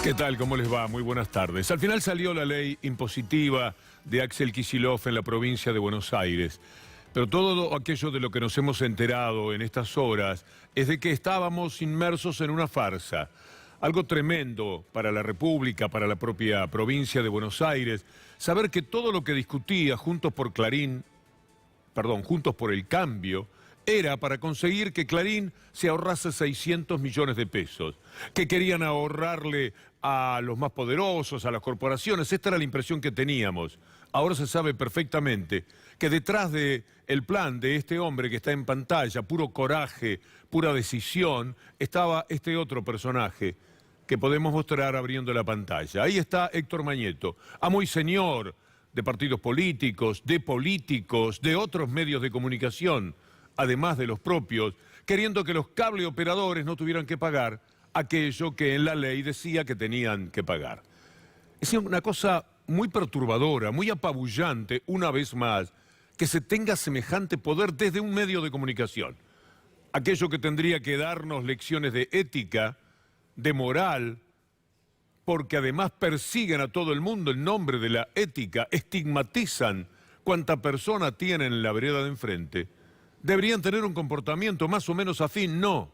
¿Qué tal? ¿Cómo les va? Muy buenas tardes. Al final salió la ley impositiva de Axel Kicillof en la provincia de Buenos Aires. Pero todo aquello de lo que nos hemos enterado en estas horas es de que estábamos inmersos en una farsa. Algo tremendo para la República, para la propia provincia de Buenos Aires, saber que todo lo que discutía Juntos por el Cambio, era para conseguir que Clarín se ahorrase 600 millones de pesos, que querían ahorrarle a los más poderosos, a las corporaciones. Esta era la impresión que teníamos. Ahora se sabe perfectamente que detrás del plan de este hombre que está en pantalla, puro coraje, pura decisión, estaba este otro personaje que podemos mostrar abriendo la pantalla. Ahí está Héctor Mañeto, amo y señor de partidos políticos, de otros medios de comunicación, además de los propios, queriendo que los cable operadores no tuvieran que pagar aquello que en la ley decía que tenían que pagar. Es una cosa muy perturbadora, muy apabullante, una vez más, que se tenga semejante poder desde un medio de comunicación. Aquello que tendría que darnos lecciones de ética, de moral, porque además persiguen a todo el mundo en nombre de la ética, estigmatizan cuanta persona tienen en la vereda de enfrente. Deberían tener un comportamiento más o menos afín. No.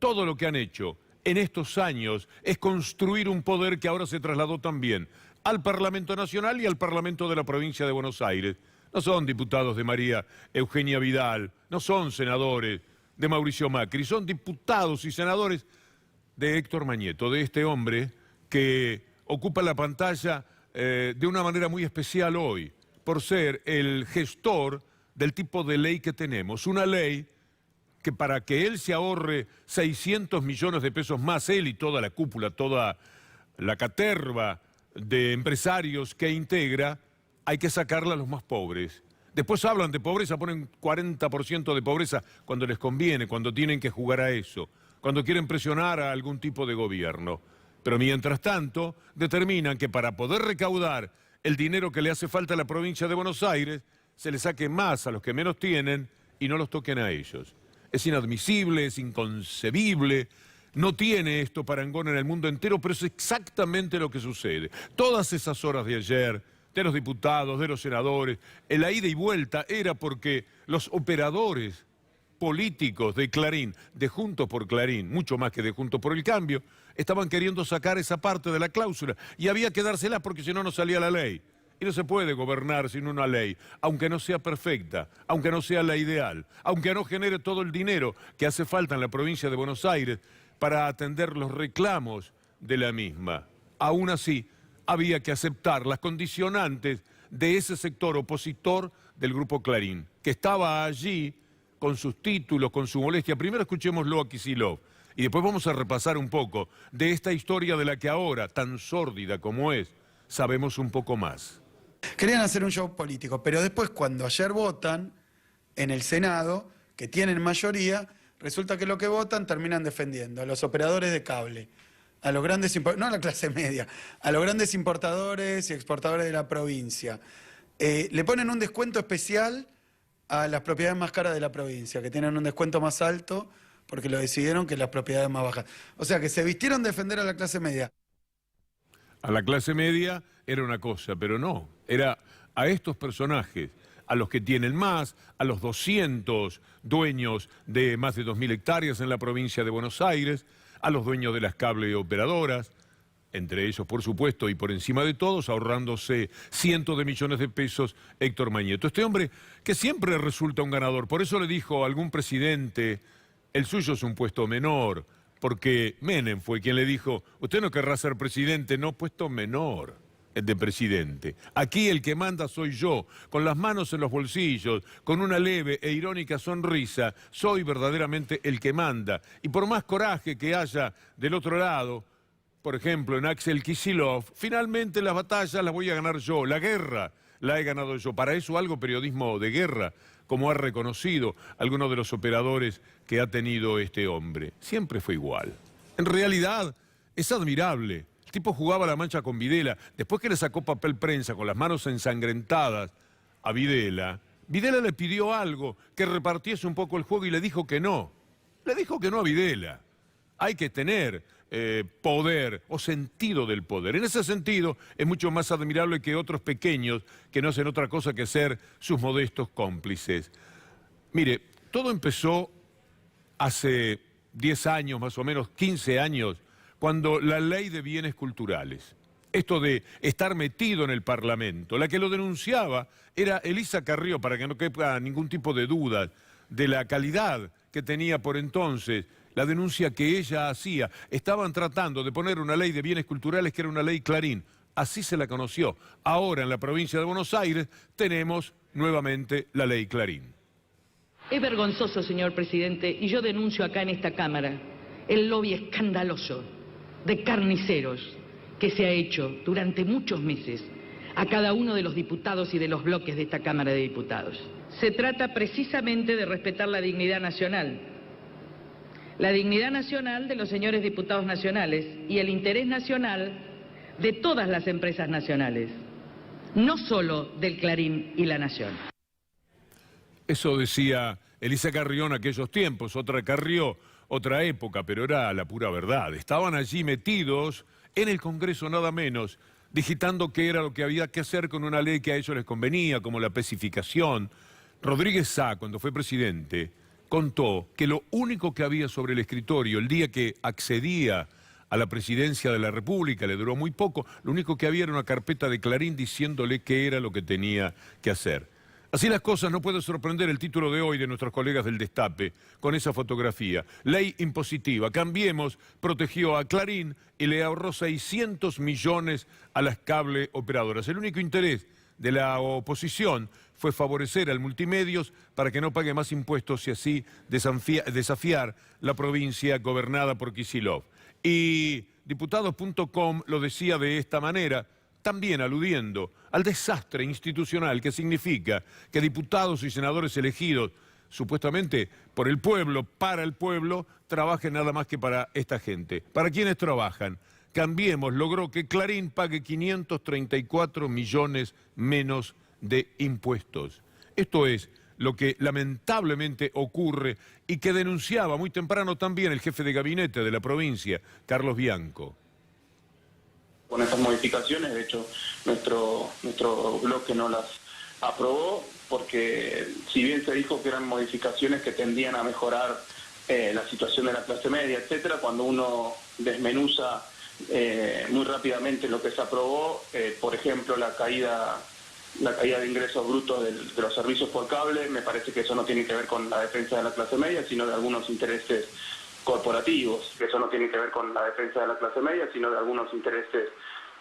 Todo lo que han hecho en estos años es construir un poder que ahora se trasladó también al Parlamento Nacional y al Parlamento de la provincia de Buenos Aires. No son diputados de María Eugenia Vidal, no son senadores de Mauricio Macri, son diputados y senadores de Héctor Mañeto, de este hombre que ocupa la pantalla de una manera muy especial hoy, por ser el gestor del tipo de ley que tenemos. Una ley que para que él se ahorre 600 millones de pesos más, él y toda la cúpula, toda la caterva de empresarios que integra, hay que sacarla a los más pobres. Después hablan de pobreza, ponen 40% de pobreza cuando les conviene, cuando tienen que jugar a eso, cuando quieren presionar a algún tipo de gobierno. Pero mientras tanto, determinan que para poder recaudar el dinero que le hace falta a la provincia de Buenos Aires, se le saque más a los que menos tienen y no los toquen a ellos. Es inadmisible, es inconcebible, no tiene esto parangón en el mundo entero, pero es exactamente lo que sucede. Todas esas horas de ayer, de los diputados, de los senadores, en la ida y vuelta era porque los operadores políticos de Clarín, de Juntos por Clarín, mucho más que de Juntos por el Cambio, estaban queriendo sacar esa parte de la cláusula y había que dársela porque si no, no salía la ley. Y no se puede gobernar sin una ley, aunque no sea perfecta, aunque no sea la ideal, aunque no genere todo el dinero que hace falta en la provincia de Buenos Aires para atender los reclamos de la misma. Aún así, había que aceptar las condicionantes de ese sector opositor del Grupo Clarín, que estaba allí con sus títulos, con su molestia. Primero escuchémoslo a Kicillof y después vamos a repasar un poco de esta historia de la que ahora, tan sórdida como es, sabemos un poco más. Querían hacer un show político, pero después cuando ayer votan en el Senado, que tienen mayoría, resulta que lo que votan terminan defendiendo a los operadores de cable, a los grandes, no a la clase media, a los grandes importadores y exportadores de la provincia. Le ponen un descuento especial a las propiedades más caras de la provincia, que tienen un descuento más alto porque lo decidieron que las propiedades más bajas. O sea que se vistieron de defender a la clase media. A la clase media era una cosa, pero no, era a estos personajes, a los que tienen más, a los 200 dueños de más de 2.000 hectáreas en la provincia de Buenos Aires, a los dueños de las cable operadoras, entre ellos, por supuesto, y por encima de todos, ahorrándose cientos de millones de pesos, Héctor Mañeto. Este hombre que siempre resulta un ganador, por eso le dijo a algún presidente, el suyo es un puesto menor, porque Menem fue quien le dijo, usted no querrá ser presidente, no, puesto menor, el de presidente. Aquí el que manda soy yo, con las manos en los bolsillos, con una leve e irónica sonrisa, soy verdaderamente el que manda. Y por más coraje que haya del otro lado, por ejemplo, en Axel Kicillof, finalmente las batallas las voy a ganar yo, la guerra la he ganado yo. Para eso algo periodismo de guerra, como ha reconocido algunos de los operadores que ha tenido este hombre. Siempre fue igual. En realidad, es admirable. El tipo jugaba la mancha con Videla. Después que le sacó papel prensa con las manos ensangrentadas a Videla, Videla le pidió algo, que repartiese un poco el juego y le dijo que no. Le dijo que no a Videla. Hay que tener poder o sentido del poder. En ese sentido, es mucho más admirable que otros pequeños que no hacen otra cosa que ser sus modestos cómplices. Mire, todo empezó hace 10 años, más o menos 15 años, cuando la ley de bienes culturales, esto de estar metido en el Parlamento, la que lo denunciaba era Elisa Carrió, para que no quepa ningún tipo de duda de la calidad que tenía por entonces, la denuncia que ella hacía. Estaban tratando de poner una ley de bienes culturales que era una ley Clarín, así se la conoció. Ahora en la provincia de Buenos Aires tenemos nuevamente la ley Clarín. Es vergonzoso, señor presidente, y yo denuncio acá en esta Cámara el lobby escandaloso de carniceros que se ha hecho durante muchos meses a cada uno de los diputados y de los bloques de esta Cámara de Diputados. Se trata precisamente de respetar la dignidad nacional de los señores diputados nacionales y el interés nacional de todas las empresas nacionales, no solo del Clarín y La Nación. Eso decía Elisa Carrió en aquellos tiempos, otra Carrió, otra época, pero era la pura verdad. Estaban allí metidos en el Congreso nada menos, digitando qué era lo que había que hacer con una ley que a ellos les convenía, como la especificación. Rodríguez Sá, cuando fue presidente, contó que lo único que había sobre el escritorio el día que accedía a la presidencia de la República, le duró muy poco, lo único que había era una carpeta de Clarín diciéndole qué era lo que tenía que hacer. Así las cosas, no puede sorprender el título de hoy de nuestros colegas del Destape con esa fotografía. Ley impositiva. Cambiemos protegió a Clarín y le ahorró 600 millones a las cable operadoras. El único interés de la oposición fue favorecer al multimedios para que no pague más impuestos y así desafiar la provincia gobernada por Kicillof. Y diputados.com lo decía de esta manera, también aludiendo al desastre institucional que significa que diputados y senadores elegidos supuestamente por el pueblo, para el pueblo, trabajen nada más que para esta gente. ¿Para quiénes trabajan? Cambiemos logró que Clarín pague 534 millones menos de impuestos. Esto es lo que lamentablemente ocurre y que denunciaba muy temprano también el jefe de gabinete de la provincia, Carlos Bianco. Con estas modificaciones, de hecho, nuestro bloque no las aprobó porque si bien se dijo que eran modificaciones que tendían a mejorar la situación de la clase media, etcétera, cuando uno desmenuza muy rápidamente lo que se aprobó, por ejemplo, la caída de ingresos brutos de los servicios por cable, me parece que eso no tiene que ver con la defensa de la clase media, sino de algunos intereses corporativos, que eso no tiene que ver con la defensa de la clase media, sino de algunos intereses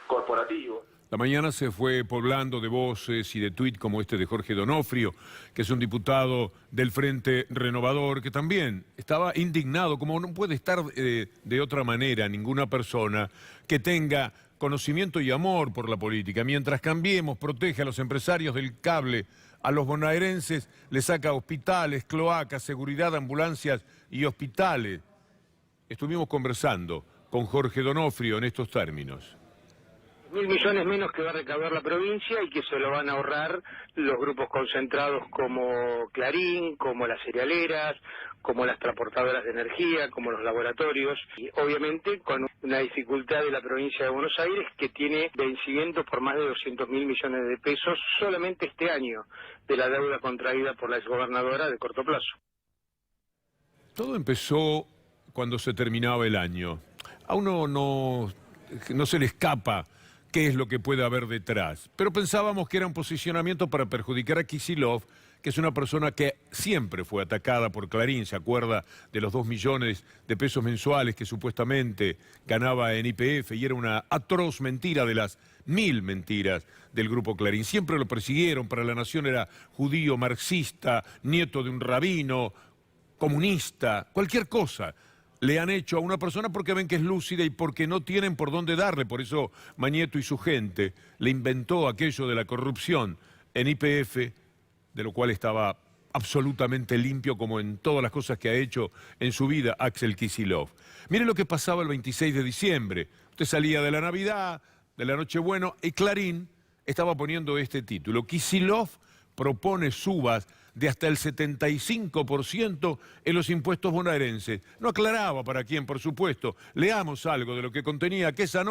corporativos. La mañana se fue poblando de voces y de tuit como este de Jorge Donofrio, que es un diputado del Frente Renovador, que también estaba indignado, como no puede estar de otra manera ninguna persona que tenga conocimiento y amor por la política. Mientras Cambiemos protege a los empresarios del cable, a los bonaerenses les saca hospitales, cloacas, seguridad, ambulancias y hospitales. Estuvimos conversando con Jorge Donofrio en estos términos. 1.000 millones menos que va a recaudar la provincia y que se lo van a ahorrar los grupos concentrados como Clarín, como las cerealeras, como las transportadoras de energía, como los laboratorios, y obviamente con una dificultad de la provincia de Buenos Aires que tiene vencimientos por más de 200.000 millones de pesos solamente este año de la deuda contraída por la exgobernadora de corto plazo. Todo empezó cuando se terminaba el año. A uno no se le escapa qué es lo que puede haber detrás. Pero pensábamos que era un posicionamiento para perjudicar a Kicillof, que es una persona que siempre fue atacada por Clarín, se acuerda de los 2 millones de pesos mensuales que supuestamente ganaba en YPF, y era una atroz mentira de las 1000 mentiras del grupo Clarín. Siempre lo persiguieron, para La Nación era judío, marxista, nieto de un rabino, comunista, cualquier cosa le han hecho a una persona porque ven que es lúcida y porque no tienen por dónde darle. Por eso Mañeto y su gente le inventó aquello de la corrupción en YPF, de lo cual estaba absolutamente limpio, como en todas las cosas que ha hecho en su vida Axel Kicillof. Mire lo que pasaba el 26 de diciembre. Usted salía de la Navidad, de la Nochebuena, y Clarín estaba poniendo este título: Kicillof propone subas de hasta el 75% en los impuestos bonaerenses. No aclaraba para quién, por supuesto. Leamos algo de lo que contenía aquella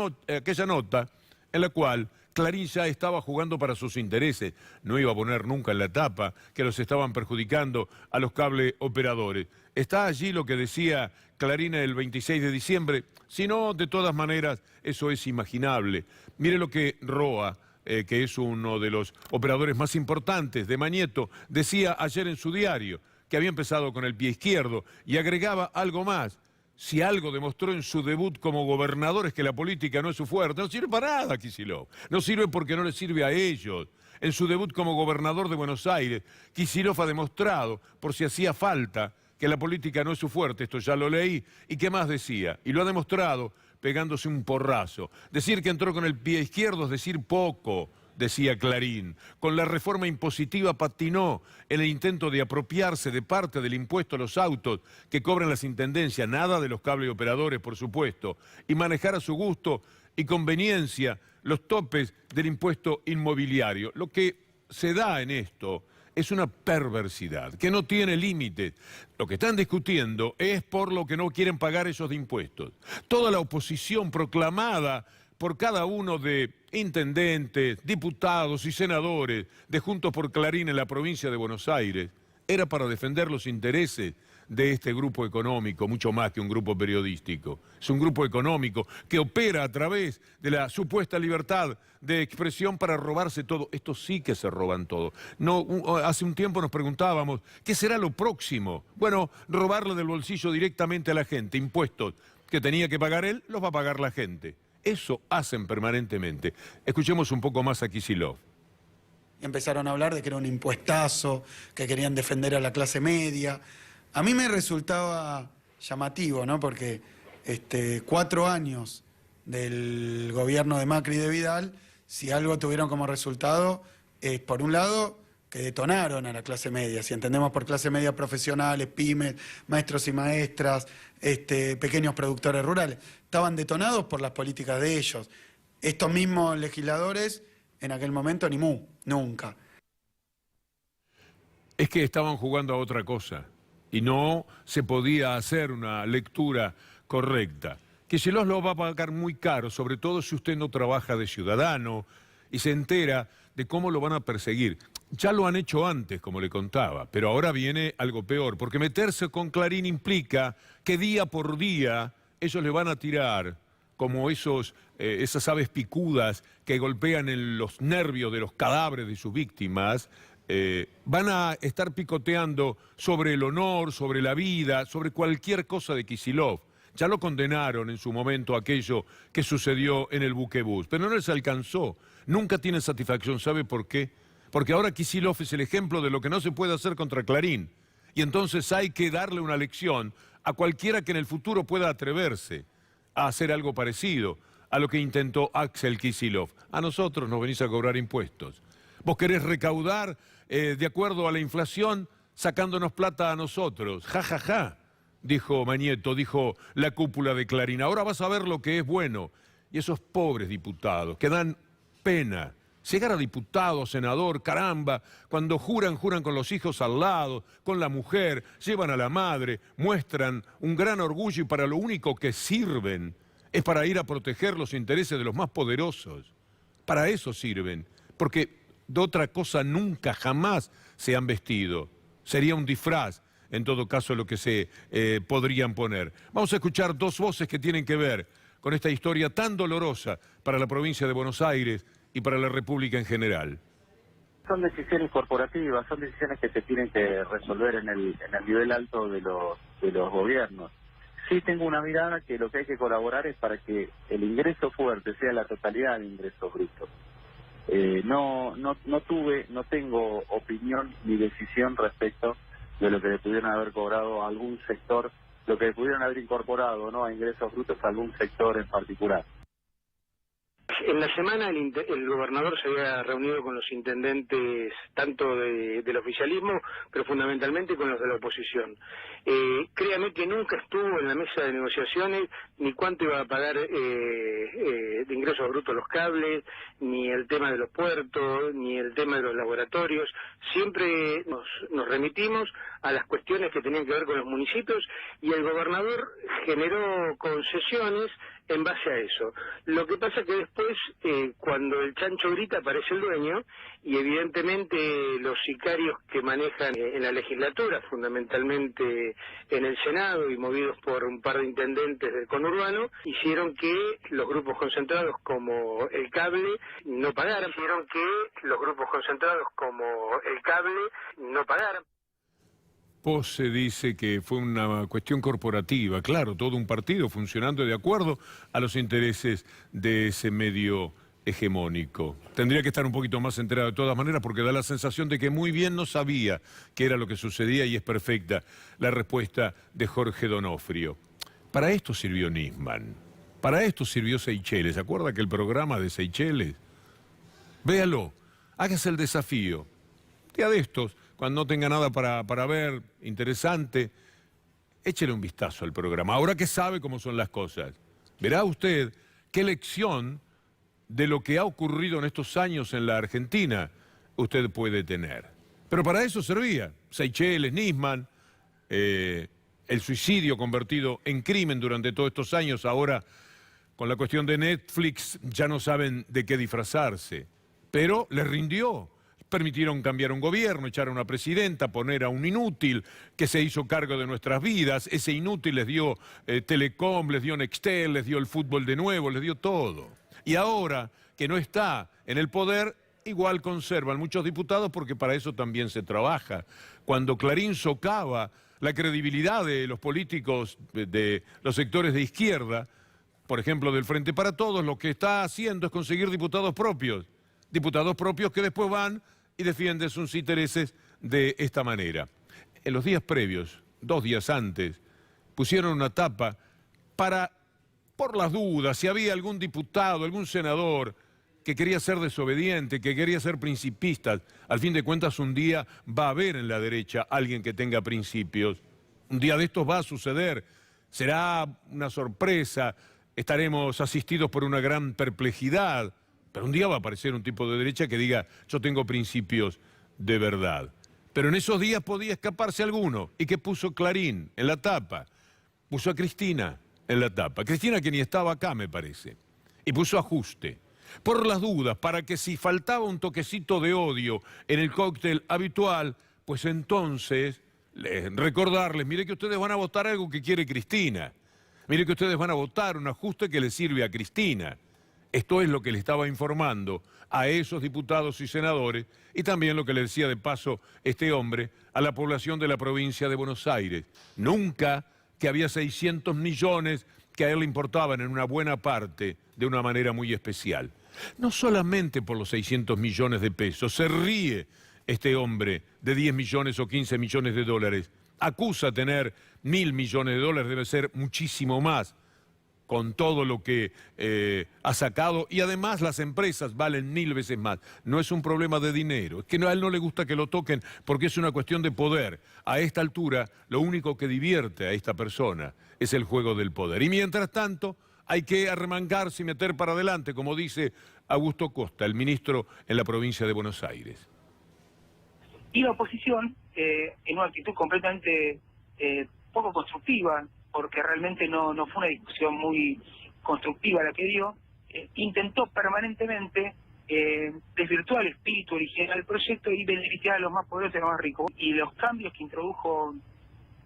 nota en la cual Clarín ya estaba jugando para sus intereses. No iba a poner nunca en la tapa que los estaban perjudicando a los cable operadores. Está allí lo que decía Clarín el 26 de diciembre. Si no, de todas maneras, eso es imaginable. Mire lo que Roa, que es uno de los operadores más importantes de Mañeto, decía ayer en su diario, que había empezado con el pie izquierdo, y agregaba algo más. Si algo demostró en su debut como gobernador es que la política no es su fuerte. No sirve para nada, Kicillof. No sirve porque no le sirve a ellos. En su debut como gobernador de Buenos Aires, Kicillof ha demostrado, por si hacía falta, que la política no es su fuerte. Esto ya lo leí. ¿Y qué más decía? Y lo ha demostrado pegándose un porrazo. Decir que entró con el pie izquierdo es decir poco, decía Clarín. Con la reforma impositiva patinó en el intento de apropiarse de parte del impuesto a los autos que cobran las intendencias, nada de los cable operadores, por supuesto, y manejar a su gusto y conveniencia los topes del impuesto inmobiliario. Lo que se da en esto es una perversidad que no tiene límites. Lo que están discutiendo es por lo que no quieren pagar esos impuestos. Toda la oposición proclamada por cada uno de intendentes, diputados y senadores de Juntos por Clarín en la provincia de Buenos Aires, era para defender los intereses de este grupo económico, mucho más que un grupo periodístico. Es un grupo económico que opera a través de la supuesta libertad de expresión para robarse todo. Estos sí que se roban todo. No, hace un tiempo nos preguntábamos, ¿qué será lo próximo? Bueno, robarle del bolsillo directamente a la gente, impuestos que tenía que pagar él, los va a pagar la gente. Eso hacen permanentemente. Escuchemos un poco más a Kicillof. Empezaron a hablar de que era un impuestazo, que querían defender a la clase media. A mí me resultaba llamativo, ¿no? Porque 4 años del gobierno de Macri y de Vidal, si algo tuvieron como resultado, es por un lado que detonaron a la clase media. Si entendemos por clase media profesionales, pymes, maestros y maestras, pequeños productores rurales, estaban detonados por las políticas de ellos. Estos mismos legisladores, en aquel momento, ni mu, nunca. Es que estaban jugando a otra cosa y no se podía hacer una lectura correcta. Kicillof lo va a pagar muy caro, sobre todo si usted no trabaja de ciudadano y se entera de cómo lo van a perseguir. Ya lo han hecho antes, como le contaba, pero ahora viene algo peor, porque meterse con Clarín implica que día por día ellos le van a tirar como esas aves picudas que golpean en los nervios de los cadáveres de sus víctimas. Van a estar picoteando sobre el honor, sobre la vida, sobre cualquier cosa de Kicillof. Ya lo condenaron en su momento aquello que sucedió en el buquebús, pero no les alcanzó. Nunca tienen satisfacción. ¿Sabe por qué? Porque ahora Kicillof es el ejemplo de lo que no se puede hacer contra Clarín. Y entonces hay que darle una lección a cualquiera que en el futuro pueda atreverse a hacer algo parecido a lo que intentó Axel Kicillof. A nosotros nos venís a cobrar impuestos. Vos querés recaudar de acuerdo a la inflación sacándonos plata a nosotros. Ja, ja, ja, dijo Mañeto, dijo la cúpula de Clarín. Ahora vas a ver lo que es bueno. Y esos pobres diputados que dan pena. Llegar a diputado, senador, caramba, cuando juran con los hijos al lado, con la mujer, llevan a la madre, muestran un gran orgullo y para lo único que sirven es para ir a proteger los intereses de los más poderosos. Para eso sirven, porque de otra cosa nunca, jamás se han vestido. Sería un disfraz, en todo caso, lo que se podrían poner. Vamos a escuchar 2 voces que tienen que ver con esta historia tan dolorosa para la provincia de Buenos Aires y para la República en general. Son decisiones corporativas, son decisiones que se tienen que resolver en el nivel alto de los gobiernos. Sí tengo una mirada que lo que hay que colaborar es para que el ingreso fuerte sea la totalidad del ingreso bruto. No tengo opinión ni decisión respecto de lo que le pudieran haber cobrado a algún sector, lo que le pudieran haber incorporado, ¿no?, a ingresos brutos a algún sector en particular. En la semana el gobernador se había reunido con los intendentes tanto del oficialismo, pero fundamentalmente con los de la oposición. Créame que nunca estuvo en la mesa de negociaciones ni cuánto iba a pagar de ingresos brutos los cables, ni el tema de los puertos, ni el tema de los laboratorios. Siempre nos remitimos a las cuestiones que tenían que ver con los municipios y el gobernador generó concesiones en base a eso. Lo que pasa que después, cuando el chancho grita, aparece el dueño, y evidentemente los sicarios que manejan en la legislatura, fundamentalmente en el Senado y movidos por un par de intendentes del conurbano, hicieron que los grupos concentrados como el cable no pagaran. Pose dice que fue una cuestión corporativa, claro, todo un partido funcionando de acuerdo a los intereses de ese medio hegemónico. Tendría que estar un poquito más enterado de todas maneras porque da la sensación de que muy bien no sabía qué era lo que sucedía y es perfecta la respuesta de Jorge Donofrio. Para esto sirvió Nisman, para esto sirvió Seychelles. ¿Se acuerda que el programa de Seychelles? Véalo, hágase el desafío. Día de estos, cuando no tenga nada para ver, interesante, échele un vistazo al programa. Ahora que sabe cómo son las cosas, verá usted qué lección de lo que ha ocurrido en estos años en la Argentina usted puede tener. Pero para eso servía Seychelles, Nisman, el suicidio convertido en crimen durante todos estos años. Ahora, con la cuestión de Netflix, ya no saben de qué disfrazarse. Pero les rindió. Permitieron cambiar un gobierno, echar a una presidenta, poner a un inútil que se hizo cargo de nuestras vidas. Ese inútil les dio Telecom, les dio Nextel, les dio el fútbol de nuevo, les dio todo. Y ahora que no está en el poder, igual conservan muchos diputados porque para eso también se trabaja. Cuando Clarín socava la credibilidad de los políticos de los sectores de izquierda, por ejemplo del Frente para Todos, lo que está haciendo es conseguir diputados propios que después van y defienden sus intereses de esta manera. En los días previos, 2 días antes, pusieron una tapa por las dudas, si había algún diputado, algún senador que quería ser desobediente, que quería ser principista. Al fin de cuentas, un día va a haber en la derecha alguien que tenga principios. Un día de estos va a suceder. Será una sorpresa, estaremos asistidos por una gran perplejidad. Pero un día va a aparecer un tipo de derecha que diga, yo tengo principios de verdad. Pero en esos días podía escaparse alguno. ¿Y qué puso Clarín en la tapa? Puso a Cristina en la tapa. Cristina que ni estaba acá, me parece. Y puso ajuste. Por las dudas, para que si faltaba un toquecito de odio en el cóctel habitual, pues entonces recordarles, mire que ustedes van a votar algo que quiere Cristina. Mire que ustedes van a votar un ajuste que le sirve a Cristina. Esto es lo que le estaba informando a esos diputados y senadores y también lo que le decía de paso este hombre a la población de la provincia de Buenos Aires. Nunca que había 600 millones que a él le importaban en una buena parte de una manera muy especial. No solamente por los 600 millones de pesos, se ríe este hombre de 10 millones o 15 millones de dólares. Acusa tener 1.000 millones de dólares, debe ser muchísimo más, con todo lo que ha sacado, y además las empresas valen 1000 veces más. No es un problema de dinero, es que a él no le gusta que lo toquen porque es una cuestión de poder. A esta altura, lo único que divierte a esta persona es el juego del poder. Y mientras tanto, hay que arremangarse y meter para adelante, como dice Augusto Costa, el ministro en la provincia de Buenos Aires. Y la oposición, en una actitud completamente poco constructiva, porque realmente no fue una discusión muy constructiva la que dio, intentó permanentemente desvirtuar el espíritu original del proyecto y beneficiar a los más poderosos y a los más ricos. Y los cambios que introdujo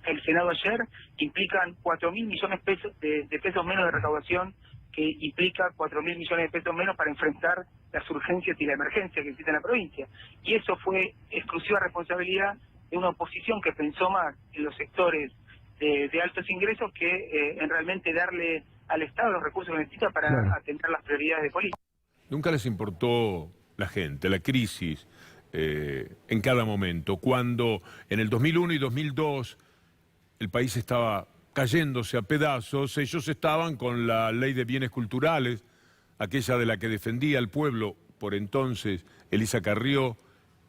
el Senado ayer implican 4.000 millones de pesos menos de recaudación, que implica 4.000 millones de pesos menos para enfrentar las urgencias y la emergencia que existe en la provincia. Y eso fue exclusiva responsabilidad de una oposición que pensó más en los sectores de altos ingresos que en realmente darle al Estado los recursos que necesita para atender las prioridades de política. Nunca les importó la gente, la crisis en cada momento. Cuando en el 2001 y 2002 el país estaba cayéndose a pedazos, ellos estaban con la ley de bienes culturales, aquella de la que defendía al pueblo por entonces Elisa Carrió,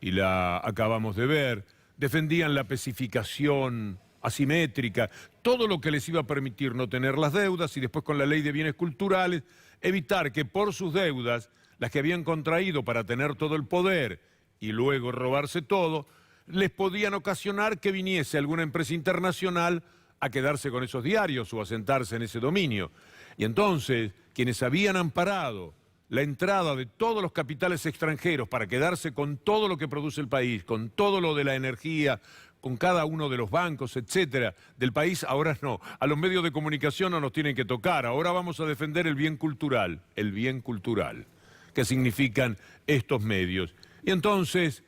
y la acabamos de ver, defendían la pacificación asimétrica, todo lo que les iba a permitir no tener las deudas y después con la ley de bienes culturales evitar que por sus deudas, las que habían contraído para tener todo el poder y luego robarse todo, les podían ocasionar que viniese alguna empresa internacional a quedarse con esos diarios o a sentarse en ese dominio. Y entonces, quienes habían amparado la entrada de todos los capitales extranjeros para quedarse con todo lo que produce el país, con todo lo de la energía, con cada uno de los bancos, etcétera, del país, ahora no. A los medios de comunicación no nos tienen que tocar. Ahora vamos a defender el bien cultural, que significan estos medios. Y entonces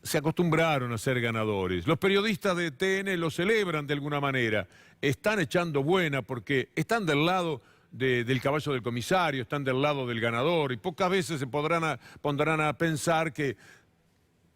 se acostumbraron a ser ganadores. Los periodistas de TN lo celebran de alguna manera. Están echando buena porque están del lado del caballo del comisario, están del lado del ganador y pocas veces se pondrán a pensar que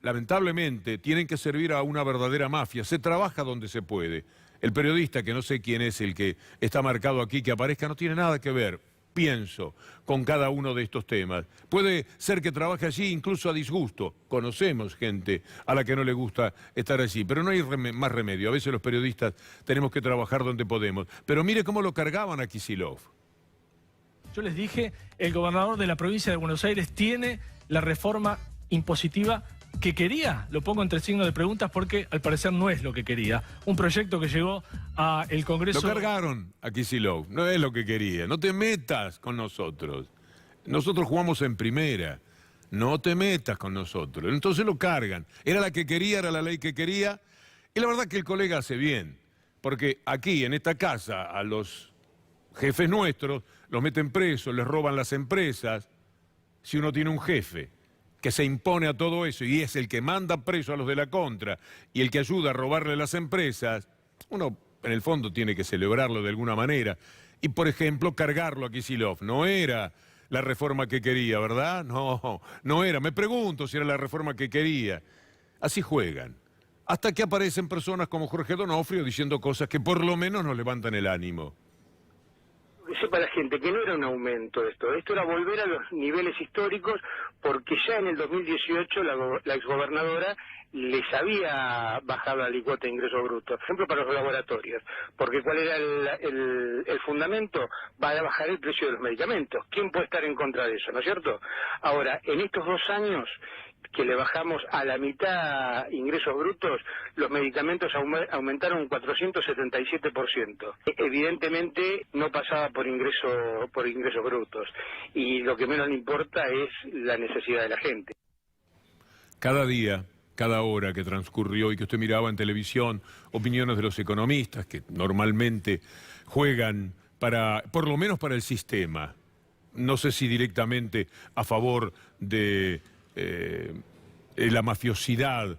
lamentablemente tienen que servir a una verdadera mafia. Se trabaja donde se puede. El periodista, que no sé quién es el que está marcado aquí, que aparezca, no tiene nada que ver, pienso, con cada uno de estos temas. Puede ser que trabaje allí incluso a disgusto. Conocemos gente a la que no le gusta estar allí, pero no hay más remedio. A veces los periodistas tenemos que trabajar donde podemos. Pero mire cómo lo cargaban a Kicillof. Yo les dije, el gobernador de la provincia de Buenos Aires tiene la reforma impositiva que quería, lo pongo entre signos de preguntas porque al parecer no es lo que quería. Un proyecto que llegó al Congreso... Lo cargaron a Kicillof, no es lo que quería. No te metas con nosotros. Nosotros jugamos en primera. No te metas con nosotros. Entonces lo cargan. Era la que quería, era la ley que quería. Y la verdad que el colega hace bien. Porque aquí, en esta casa, a los jefes nuestros los meten presos, les roban las empresas. Si uno tiene un jefe que se impone a todo eso y es el que manda preso a los de la contra y el que ayuda a robarle las empresas, uno en el fondo tiene que celebrarlo de alguna manera. Y por ejemplo, cargarlo a Kicillof. No era la reforma que quería, ¿verdad? No era. Me pregunto si era la reforma que quería. Así juegan. Hasta que aparecen personas como Jorge Donofrio diciendo cosas que por lo menos nos levantan el ánimo. Que sepa la gente que no era un aumento esto era volver a los niveles históricos, porque ya en el 2018 la exgobernadora les había bajado la alícuota de ingresos brutos, por ejemplo para los laboratorios, porque ¿cuál era el fundamento? Va a bajar el precio de los medicamentos. ¿Quién puede estar en contra de eso, no es cierto? Ahora, en estos 2 años que le bajamos a la mitad ingresos brutos, los medicamentos aumentaron un 477%. Evidentemente no pasaba por ingresos brutos, y lo que menos le importa es la necesidad de la gente. Cada día, cada hora que transcurrió y que usted miraba en televisión, opiniones de los economistas que normalmente juegan por lo menos para el sistema, no sé si directamente a favor de la mafiosidad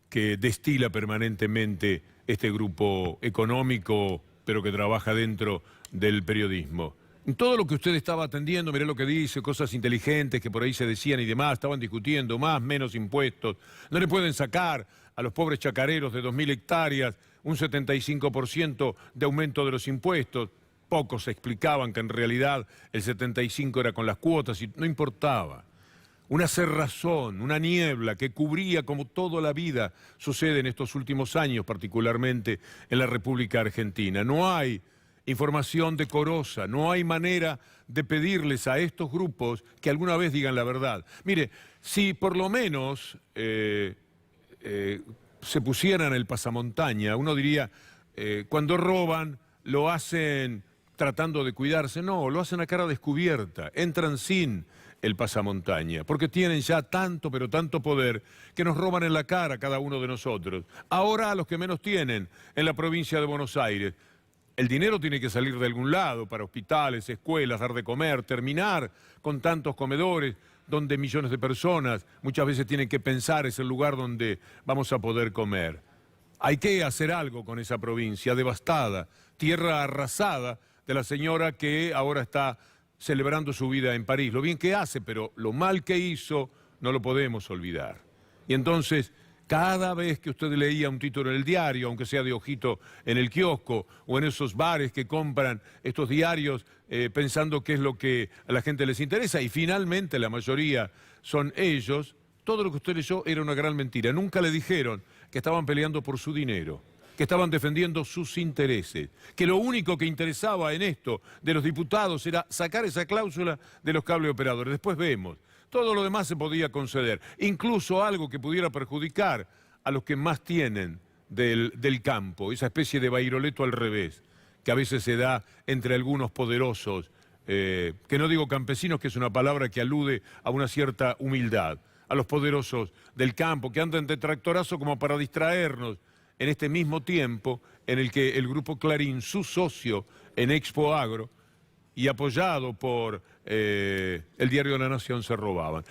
que destila permanentemente este grupo económico, pero que trabaja dentro del periodismo. En todo lo que usted estaba atendiendo, mirá lo que dice, cosas inteligentes que por ahí se decían y demás, estaban discutiendo, más, menos impuestos. No le pueden sacar a los pobres chacareros de 2.000 hectáreas un 75% de aumento de los impuestos. Pocos explicaban que en realidad el 75% era con las cuotas y no importaba. Una cerrazón, una niebla que cubría, como toda la vida sucede en estos últimos años, particularmente en la República Argentina. No hay información decorosa, no hay manera de pedirles a estos grupos que alguna vez digan la verdad. Mire, si por lo menos se pusieran el pasamontaña, uno diría, cuando roban lo hacen tratando de cuidarse. No, lo hacen a cara descubierta, entran sin el pasamontaña, porque tienen ya tanto, pero tanto poder, que nos roban en la cara a cada uno de nosotros. Ahora a los que menos tienen en la provincia de Buenos Aires. El dinero tiene que salir de algún lado, para hospitales, escuelas, dar de comer, terminar con tantos comedores, donde millones de personas muchas veces tienen que pensar es el lugar donde vamos a poder comer. Hay que hacer algo con esa provincia devastada, tierra arrasada de la señora que ahora está celebrando su vida en París. Lo bien que hace, pero lo mal que hizo no lo podemos olvidar. Y entonces Cada vez que usted leía un título en el diario, aunque sea de ojito en el kiosco o en esos bares que compran estos diarios pensando qué es lo que a la gente les interesa, y finalmente la mayoría son ellos, todo lo que usted leyó era una gran mentira. Nunca le dijeron que estaban peleando por su dinero, que estaban defendiendo sus intereses, que lo único que interesaba en esto de los diputados era sacar esa cláusula de los cable operadores. Después vemos. Todo lo demás se podía conceder, incluso algo que pudiera perjudicar a los que más tienen del campo, esa especie de bairoleto al revés, que a veces se da entre algunos poderosos, que no digo campesinos, que es una palabra que alude a una cierta humildad, a los poderosos del campo, que andan de tractorazo como para distraernos en este mismo tiempo en el que el Grupo Clarín, su socio en Expo Agro, y apoyado por el diario La Nación, se robaban.